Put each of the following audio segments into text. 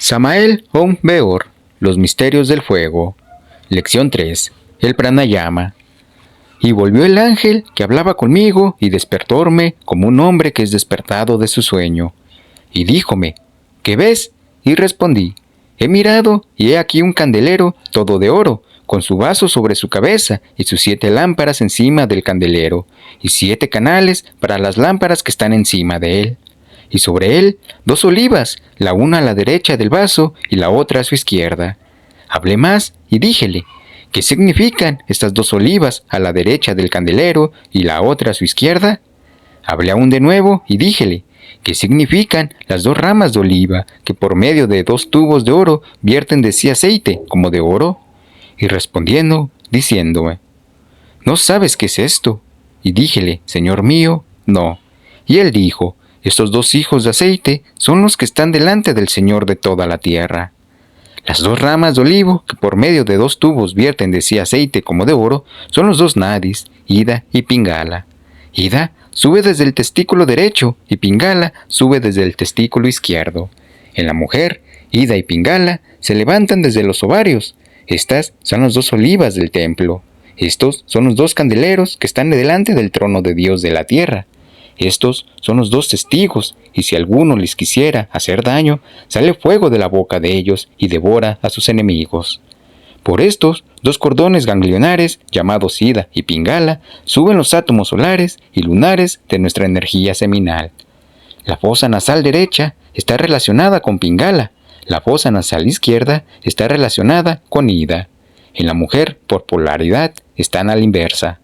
Samael Om Beor, los misterios del fuego. Lección 3. El pranayama. Y volvió el ángel que hablaba conmigo y despertóme como un hombre que es despertado de su sueño. Y díjome, ¿qué ves? Y respondí, he mirado y he aquí un candelero todo de oro, con su vaso sobre su cabeza y sus 7 lámparas encima del candelero, y 7 canales para las lámparas que están encima de él. Y sobre él 2 olivas, la una a la derecha del vaso y la otra a su izquierda. Hablé más y díjele, ¿qué significan estas 2 olivas a la derecha del candelero y la otra a su izquierda? Hablé aún de nuevo y díjele, ¿qué significan las 2 ramas de oliva que por medio de 2 tubos de oro vierten de sí aceite como de oro? Y respondiendo, diciéndome, ¿no sabes qué es esto? Y díjele, Señor mío, no. Y él dijo, estos 2 hijos de aceite son los que están delante del Señor de toda la tierra. Las 2 ramas de olivo, que por medio de 2 tubos vierten de sí aceite como de oro, son los 2 nadis, Ida y Pingala. Ida sube desde el testículo derecho y Pingala sube desde el testículo izquierdo. En la mujer, Ida y Pingala se levantan desde los ovarios. Estas son las 2 olivas del templo. Estos son los 2 candeleros que están delante del trono de Dios de la tierra. Estos son los 2 testigos, y si alguno les quisiera hacer daño, sale fuego de la boca de ellos y devora a sus enemigos. Por estos 2 cordones ganglionares, llamados Ida y Pingala, suben los átomos solares y lunares de nuestra energía seminal. La fosa nasal derecha está relacionada con Pingala, la fosa nasal izquierda está relacionada con Ida. En la mujer, por polaridad, están a la inversa.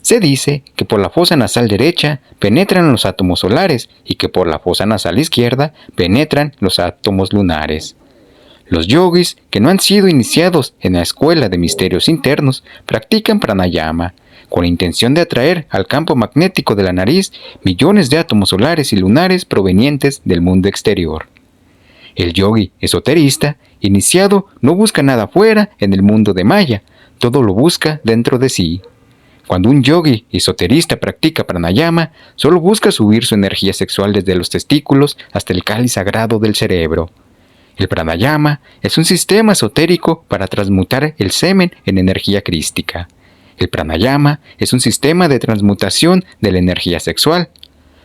Se dice que por la fosa nasal derecha penetran los átomos solares y que por la fosa nasal izquierda penetran los átomos lunares. Los yogis que no han sido iniciados en la escuela de misterios internos practican pranayama con la intención de atraer al campo magnético de la nariz millones de átomos solares y lunares provenientes del mundo exterior. El yogi esoterista iniciado no busca nada fuera en el mundo de Maya, todo lo busca dentro de sí. Cuando un yogi esoterista practica pranayama, solo busca subir su energía sexual desde los testículos hasta el cáliz sagrado del cerebro. El pranayama es un sistema esotérico para transmutar el semen en energía crística. El pranayama es un sistema de transmutación de la energía sexual.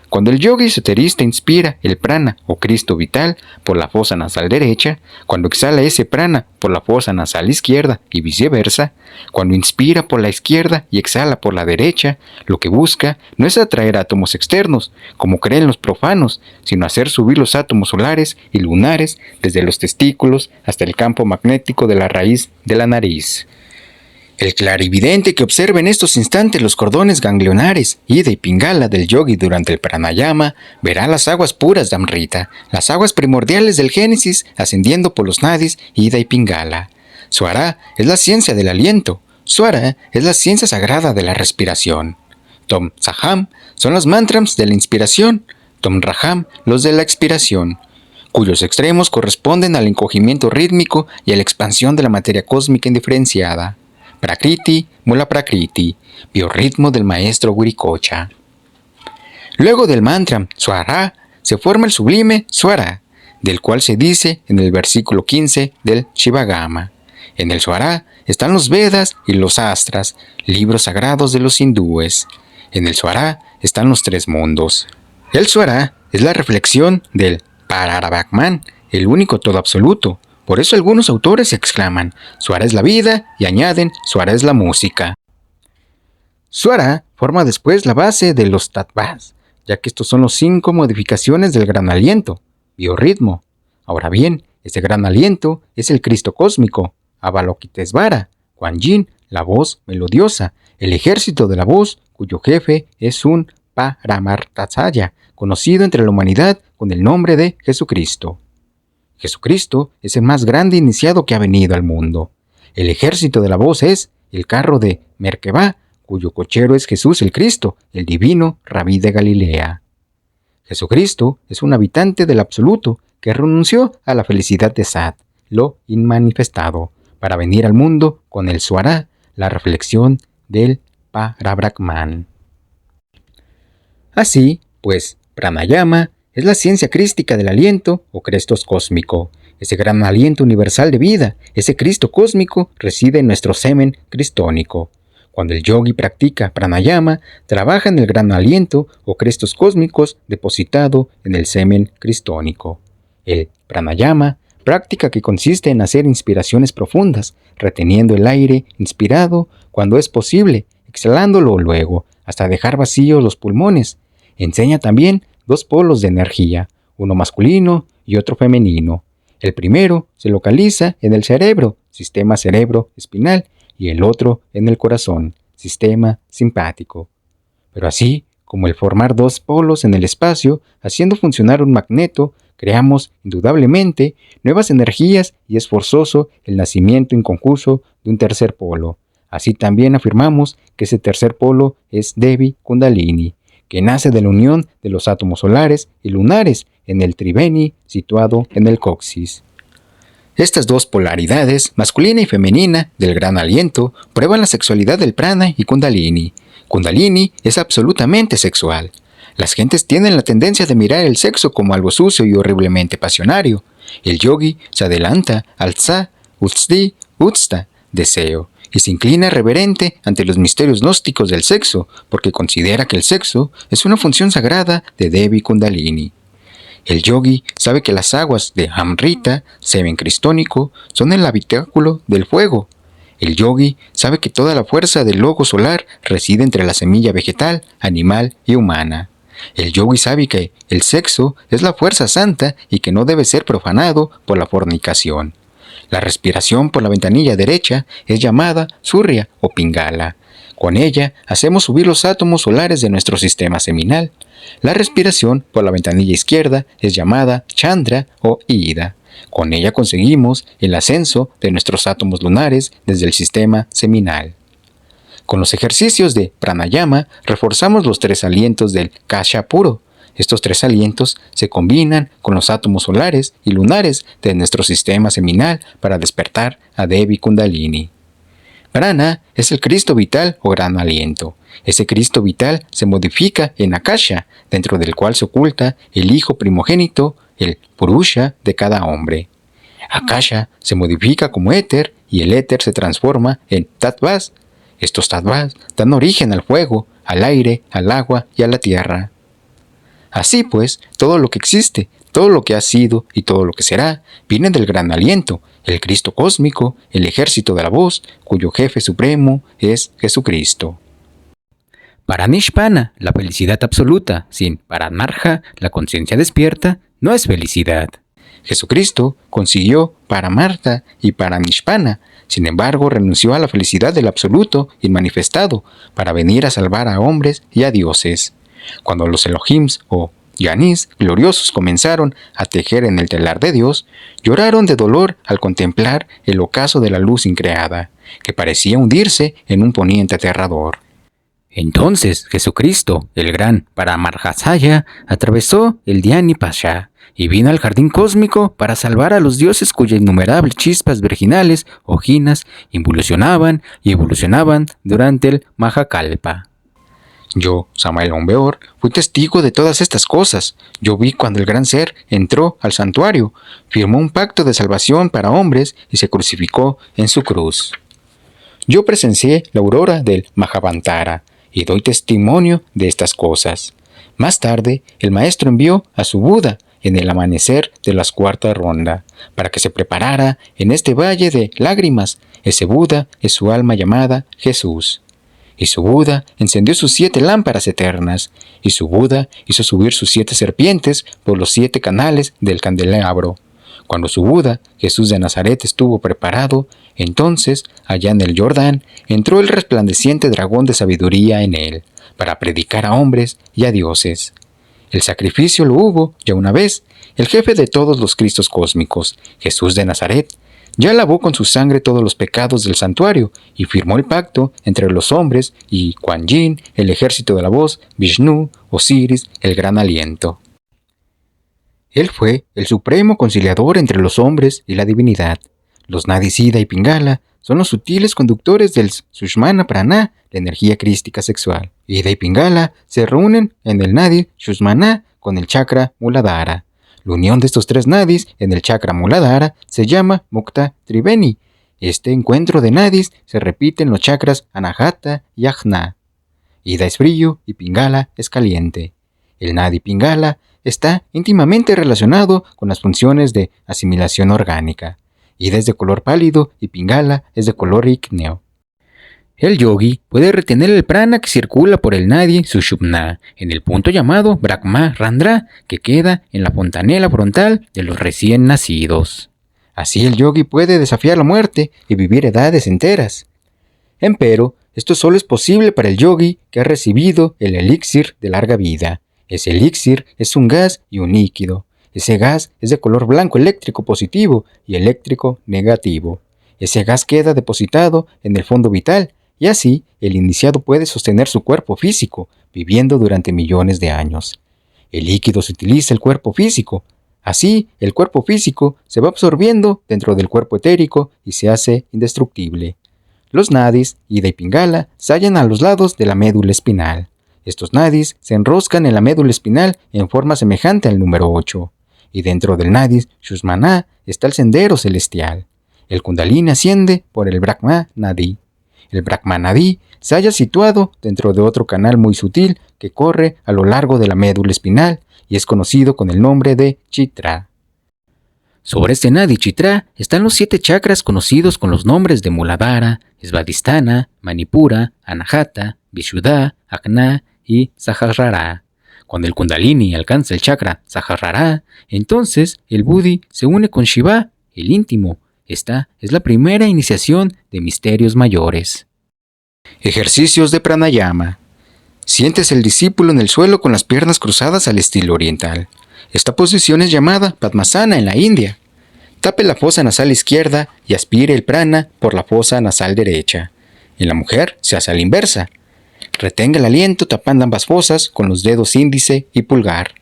Cuando el yogi esoterista inspira el prana o Cristo vital por la fosa nasal derecha, cuando exhala ese prana por la fosa nasal izquierda y viceversa, cuando inspira por la izquierda y exhala por la derecha, lo que busca no es atraer átomos externos, como creen los profanos, sino hacer subir los átomos solares y lunares desde los testículos hasta el campo magnético de la raíz de la nariz. El clarividente que observa en estos instantes los cordones ganglionares, Ida y Pingala del yogi durante el pranayama, verá las aguas puras de Amrita, las aguas primordiales del Génesis ascendiendo por los nadis, Ida y Pingala. Swara es la ciencia del aliento, Swara es la ciencia sagrada de la respiración. Tom Saham son los mantras de la inspiración, Tom Raham los de la expiración, cuyos extremos corresponden al encogimiento rítmico y a la expansión de la materia cósmica indiferenciada. Prakriti, Mula Prakriti, biorritmo del maestro Wirikocha. Luego del mantra Swara se forma el sublime Swara, del cual se dice en el versículo 15 del Shivagama. En el Swara están los Vedas y los Astras, libros sagrados de los hindúes. En el Swara están los 3 mundos. El Swara es la reflexión del Parabrahman, el único todo absoluto. Por eso algunos autores exclaman, Swara es la vida, y añaden, Swara es la música. Swara forma después la base de los tattvas, ya que estos son los 5 modificaciones del gran aliento, biorritmo. Ahora bien, este gran aliento es el Cristo cósmico, Avalokitesvara, Kuan Yin, la voz melodiosa, el ejército de la voz, cuyo jefe es un Paramartasaya, conocido entre la humanidad con el nombre de Jesucristo. Jesucristo es el más grande iniciado que ha venido al mundo. El ejército de la voz es el carro de Merkabah, cuyo cochero es Jesús el Cristo, el divino Rabí de Galilea. Jesucristo es un habitante del absoluto que renunció a la felicidad de Sat, lo inmanifestado, para venir al mundo con el Swara, la reflexión del Parabrahman. Así, pues, pranayama es la ciencia crística del aliento o Crestos cósmico, Ese gran aliento universal de vida, ese Cristo cósmico, reside en nuestro semen cristónico. Cuando el yogi practica pranayama, trabaja en el gran aliento o crestos cósmicos depositado en el semen cristónico. El pranayama, práctica que consiste en hacer inspiraciones profundas, reteniendo el aire inspirado cuando es posible, exhalándolo luego, hasta dejar vacíos los pulmones. Enseña también 2 polos de energía, uno masculino y otro femenino. El primero se localiza en el cerebro, sistema cerebro-espinal, y el otro en el corazón, sistema simpático. Pero así como el formar 2 polos en el espacio, haciendo funcionar un magneto, creamos indudablemente nuevas energías y es forzoso el nacimiento inconcluso de un tercer polo. Así también afirmamos que ese tercer polo es Devi Kundalini, que nace de la unión de los átomos solares y lunares en el Triveni situado en el coxis. Estas 2 polaridades, masculina y femenina, del gran aliento, prueban la sexualidad del prana y Kundalini. Kundalini es absolutamente sexual. Las gentes tienen la tendencia de mirar el sexo como algo sucio y horriblemente pasionario. El yogi se adelanta al tsa, utsti, utsta, deseo, y se inclina reverente ante los misterios gnósticos del sexo, porque considera que el sexo es una función sagrada de Devi Kundalini. El yogi sabe que las aguas de Amrita, semen cristónico, son el habitáculo del fuego. El yogi sabe que toda la fuerza del logo solar reside entre la semilla vegetal, animal y humana. El yogi sabe que el sexo es la fuerza santa y que no debe ser profanado por la fornicación. La respiración por la ventanilla derecha es llamada surya o pingala. Con ella hacemos subir los átomos solares de nuestro sistema seminal. La respiración por la ventanilla izquierda es llamada chandra o ida. Con ella conseguimos el ascenso de nuestros átomos lunares desde el sistema seminal. Con los ejercicios de pranayama reforzamos los 3 alientos del kasha puro. Estos 3 alientos se combinan con los átomos solares y lunares de nuestro sistema seminal para despertar a Devi Kundalini. Prana es el Cristo vital o gran aliento. Ese Cristo vital se modifica en Akasha, dentro del cual se oculta el hijo primogénito, el Purusha de cada hombre. Akasha se modifica como éter y el éter se transforma en tattvas. Estos tattvas dan origen al fuego, al aire, al agua y a la tierra. Así pues, todo lo que existe, todo lo que ha sido y todo lo que será, viene del gran aliento, el Cristo cósmico, el ejército de la voz, cuyo jefe supremo es Jesucristo. Paranishpana, la felicidad absoluta, sin Paranarja, la conciencia despierta, no es felicidad. Jesucristo consiguió Paramartha y Paranishpana, sin embargo renunció a la felicidad del absoluto inmanifestado para venir a salvar a hombres y a dioses. Cuando los Elohims o Yanis gloriosos comenzaron a tejer en el telar de Dios, lloraron de dolor al contemplar el ocaso de la luz increada, que parecía hundirse en un poniente aterrador. Entonces Jesucristo, el gran Paramarjasaya, atravesó el Dhyani Pasha y vino al jardín cósmico para salvar a los dioses cuyas innumerables chispas virginales, ojinas, involucionaban y evolucionaban durante el Mahakalpa. Yo, Samael Aun-Weor, fui testigo de todas estas cosas. Yo vi cuando el gran ser entró al santuario, firmó un pacto de salvación para hombres y se crucificó en su cruz. Yo presencié la aurora del Mahavantara y doy testimonio de estas cosas. Más tarde, el maestro envió a su Buda en el amanecer de la 4ª ronda, para que se preparara en este valle de lágrimas. Ese Buda es su alma llamada Jesús. Y su Buda encendió sus 7 lámparas eternas, y su Buda hizo subir sus 7 serpientes por los 7 canales del candelabro. Cuando su Buda, Jesús de Nazaret, estuvo preparado, entonces, allá en el Jordán, entró el resplandeciente dragón de sabiduría en él, para predicar a hombres y a dioses. El sacrificio lo hubo, ya una vez, el jefe de todos los Cristos cósmicos, Jesús de Nazaret, ya lavó con su sangre todos los pecados del santuario y firmó el pacto entre los hombres y Kuan Yin, el ejército de la voz, Vishnu, Osiris, el gran aliento. Él fue el supremo conciliador entre los hombres y la divinidad. Los nadis Ida y Pingala son los sutiles conductores del Sushmana Prana, la energía crística sexual. Ida y Pingala se reúnen en el nadi Sushmana con el chakra Muladhara. La unión de estos 3 nadis en el chakra Muladhara se llama Mukta Triveni. Este encuentro de nadis se repite en los chakras Anahata y Ajna. Ida es frío y Pingala es caliente. El nadi Pingala está íntimamente relacionado con las funciones de asimilación orgánica. Ida es de color pálido y Pingala es de color ígneo. El yogi puede retener el prana que circula por el nadi sushumna en el punto llamado Brahma Randra, que queda en la fontanela frontal de los recién nacidos. Así el yogi puede desafiar la muerte y vivir edades enteras. Empero, esto solo es posible para el yogi que ha recibido el elixir de larga vida. Ese elixir es un gas y un líquido. Ese gas es de color blanco eléctrico positivo y eléctrico negativo. Ese gas queda depositado en el fondo vital y así el iniciado puede sostener su cuerpo físico, viviendo durante millones de años. El líquido se utiliza el cuerpo físico. Así, el cuerpo físico se va absorbiendo dentro del cuerpo etérico y se hace indestructible. Los nadis, Ida y Pingala, se hallan a los lados de la médula espinal. Estos nadis se enroscan en la médula espinal en forma semejante al número 8. Y dentro del nadis Shushmana está el sendero celestial. El Kundalini asciende por el Brahma Nadi. El Brahma Nadi se halla situado dentro de otro canal muy sutil que corre a lo largo de la médula espinal y es conocido con el nombre de Chitra. Sobre este Nadi Chitra están los 7 chakras conocidos con los nombres de Muladhara, Svadhisthana, Manipura, Anahata, Vishuddha, Ajna y Sahasrara. Cuando el Kundalini alcanza el chakra Sahasrara, entonces el Buddhi se une con Shiva, el íntimo. Esta es la primera iniciación de misterios mayores. Ejercicios de pranayama. Sientes el discípulo en el suelo con las piernas cruzadas al estilo oriental. Esta posición es llamada Padmasana en la India. Tape la fosa nasal izquierda y aspire el prana por la fosa nasal derecha. En la mujer se hace a la inversa. Retenga el aliento tapando ambas fosas con los dedos índice y pulgar.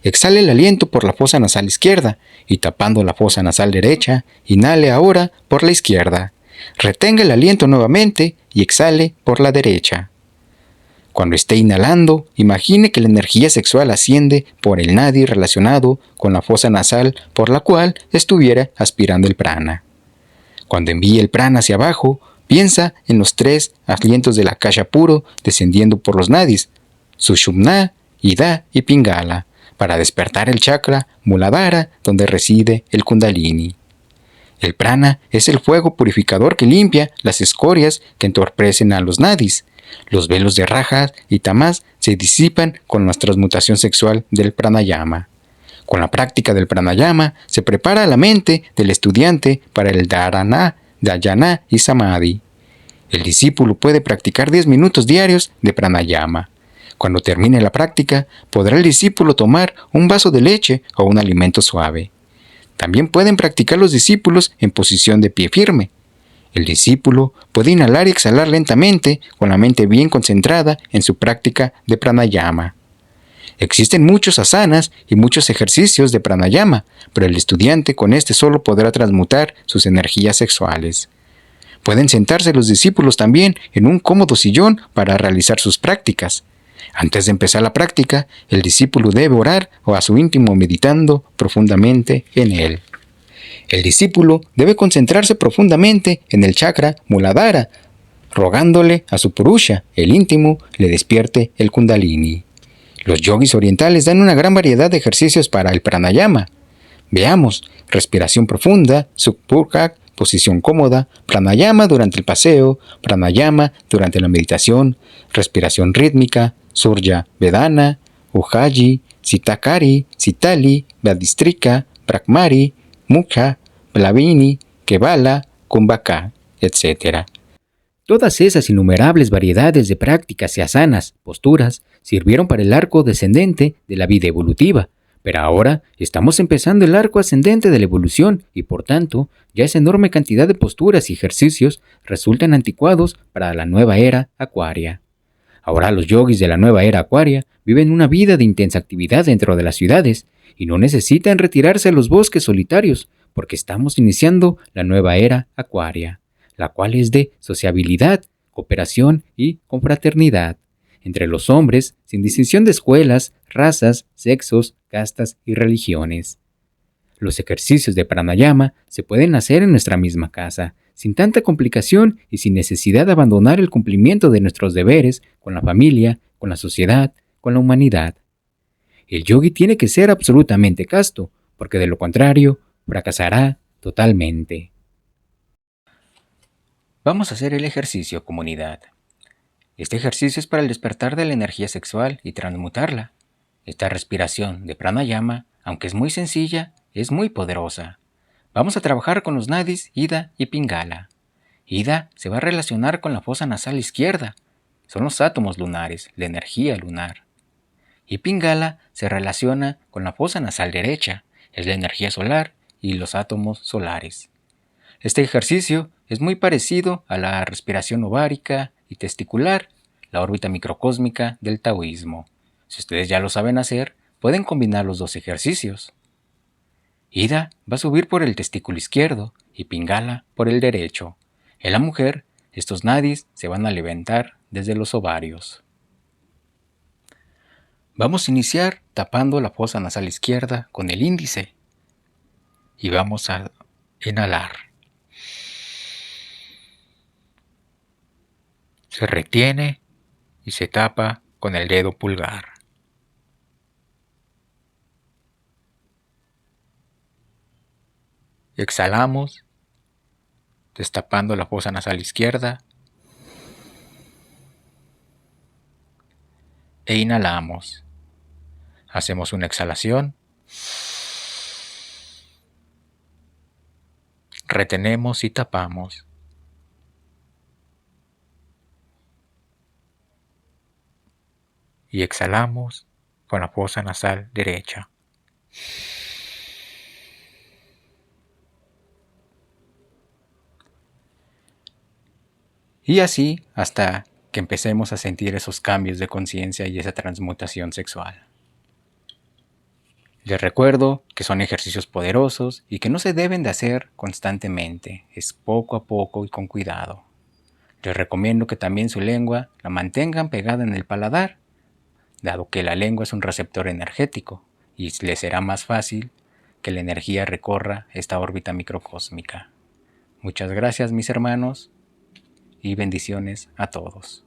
Exhale el aliento por la fosa nasal izquierda y tapando la fosa nasal derecha, inhale ahora por la izquierda. Retenga el aliento nuevamente y exhale por la derecha. Cuando esté inhalando, imagine que la energía sexual asciende por el nadi relacionado con la fosa nasal por la cual estuviera aspirando el prana. Cuando envíe el prana hacia abajo, piensa en los 3 alientos del akasha puro descendiendo por los nadis, Sushumna, Ida y Pingala, para despertar el chakra Muladhara donde reside el Kundalini. El prana es el fuego purificador que limpia las escorias que entorpecen a los nadis. Los velos de rajas y tamas se disipan con la transmutación sexual del pranayama. Con la práctica del pranayama se prepara la mente del estudiante para el dharana, dhyana y samadhi. El discípulo puede practicar 10 minutos diarios de pranayama. Cuando termine la práctica, podrá el discípulo tomar un vaso de leche o un alimento suave. También pueden practicar los discípulos en posición de pie firme. El discípulo puede inhalar y exhalar lentamente con la mente bien concentrada en su práctica de pranayama. Existen muchos asanas y muchos ejercicios de pranayama, pero el estudiante con este solo podrá transmutar sus energías sexuales. Pueden sentarse los discípulos también en un cómodo sillón para realizar sus prácticas. Antes de empezar la práctica, el discípulo debe orar o a su íntimo meditando profundamente en él. El discípulo debe concentrarse profundamente en el chakra Muladhara, rogándole a su Purusha, el íntimo, le despierte el Kundalini. Los yogis orientales dan una gran variedad de ejercicios para el pranayama. Veamos: respiración profunda, Sukpurkak, posición cómoda, pranayama durante el paseo, pranayama durante la meditación, respiración rítmica, Surya Vedana, Ujjayi, Sitakari, Sitali, Vadistrika, Brahmari, Mukha, Plavini, Kevala, Kumbhaka, etc. Todas esas innumerables variedades de prácticas y asanas, posturas, sirvieron para el arco descendente de la vida evolutiva, pero ahora estamos empezando el arco ascendente de la evolución y por tanto, ya esa enorme cantidad de posturas y ejercicios resultan anticuados para la nueva era acuaria. Ahora los yogis de la nueva era acuaria viven una vida de intensa actividad dentro de las ciudades y no necesitan retirarse a los bosques solitarios porque estamos iniciando la nueva era acuaria, la cual es de sociabilidad, cooperación y confraternidad. entre los hombres sin distinción de escuelas, razas, sexos, castas y religiones. Los ejercicios de pranayama se pueden hacer en nuestra misma casa, sin tanta complicación y sin necesidad de abandonar el cumplimiento de nuestros deberes con la familia, con la sociedad, con la humanidad. El yogi tiene que ser absolutamente casto, porque de lo contrario, fracasará totalmente. Vamos a hacer el ejercicio, comunidad. Este ejercicio es para el despertar de la energía sexual y transmutarla. Esta respiración de pranayama, aunque es muy sencilla, es muy poderosa. Vamos a trabajar con los nadis Ida y Pingala. Ida se va a relacionar con la fosa nasal izquierda. Son los átomos lunares, la energía lunar. Y Pingala se relaciona con la fosa nasal derecha, es la energía solar y los átomos solares. Este ejercicio es muy parecido a la respiración ovárica y testicular, la órbita microcósmica del taoísmo. Si ustedes ya lo saben hacer, pueden combinar los dos ejercicios. Ida va a subir por el testículo izquierdo y Pingala por el derecho. En la mujer, estos nadis se van a levantar desde los ovarios. Vamos a iniciar tapando la fosa nasal izquierda con el índice y vamos a inhalar. Se retiene y se tapa con el dedo pulgar. Exhalamos, destapando la fosa nasal izquierda e inhalamos. Hacemos una exhalación. Retenemos y tapamos. Y exhalamos con la fosa nasal derecha. Y así hasta que empecemos a sentir esos cambios de conciencia y esa transmutación sexual. Les recuerdo que son ejercicios poderosos y que no se deben de hacer constantemente, es poco a poco y con cuidado. Les recomiendo que también su lengua la mantengan pegada en el paladar, dado que la lengua es un receptor energético y les será más fácil que la energía recorra esta órbita microcósmica. Muchas gracias, mis hermanos, y bendiciones a todos.